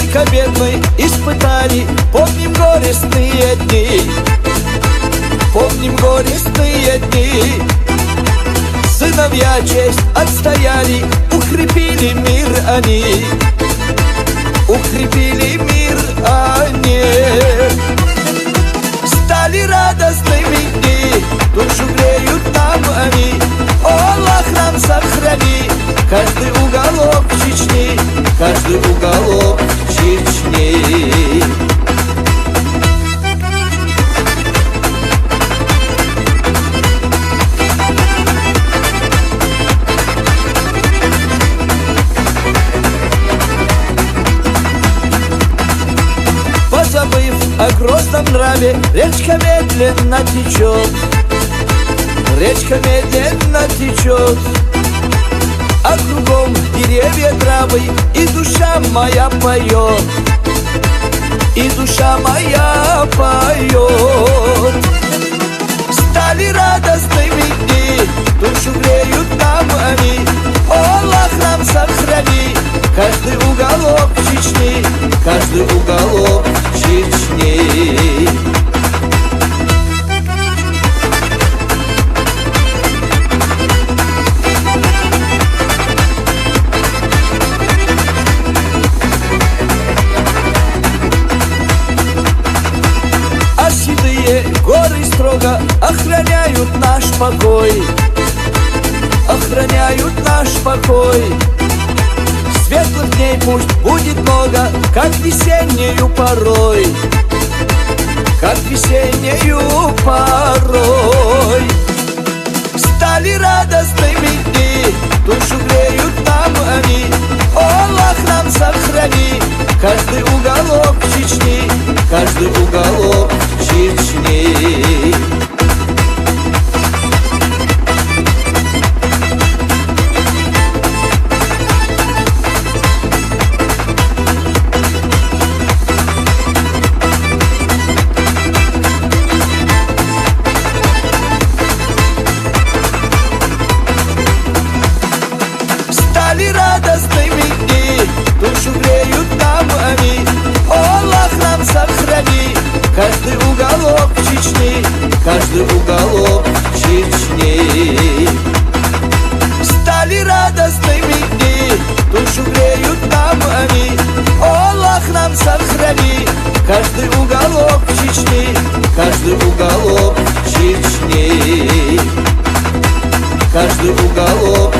Речка бедной испытаний, помним горестные дни, помним горестные дни. Сыновья честь отстояли, укрепили мир они, укрепили мир они. Стали радостными дни, душу греют нам они. О, Аллах, нам сохрани каждый уголок Чечни, каждый уголок Чечни. Позабыв о грозном нраве, речка медленно течет, речка медленно течет, а кругом деревья, травы, и душа моя поет, и душа моя поет. Стали радостными дни, душу греют нам они. О, Аллах, нам сохрани каждый уголок Чечни, каждый уголок Чечни. А седые горы строго охраняют наш покой, охраняют наш покой. Светлых дней пусть будет много, как весеннюю порой, как весеннюю порой. Стали радостными дни, душу греют нам они. О, Аллах, нам сохрани каждый уголок Чечни, каждый уголок Чечни. Стали радостными дни, душу греют нам они. О, Аллах, нам сохрани каждый уголок Чечни, каждый уголок Чечни. Стали радостными дни, душу греют нам они. О, Аллах, нам сохрани каждый уголок Чечни, каждый уголок Чечни, каждый уголок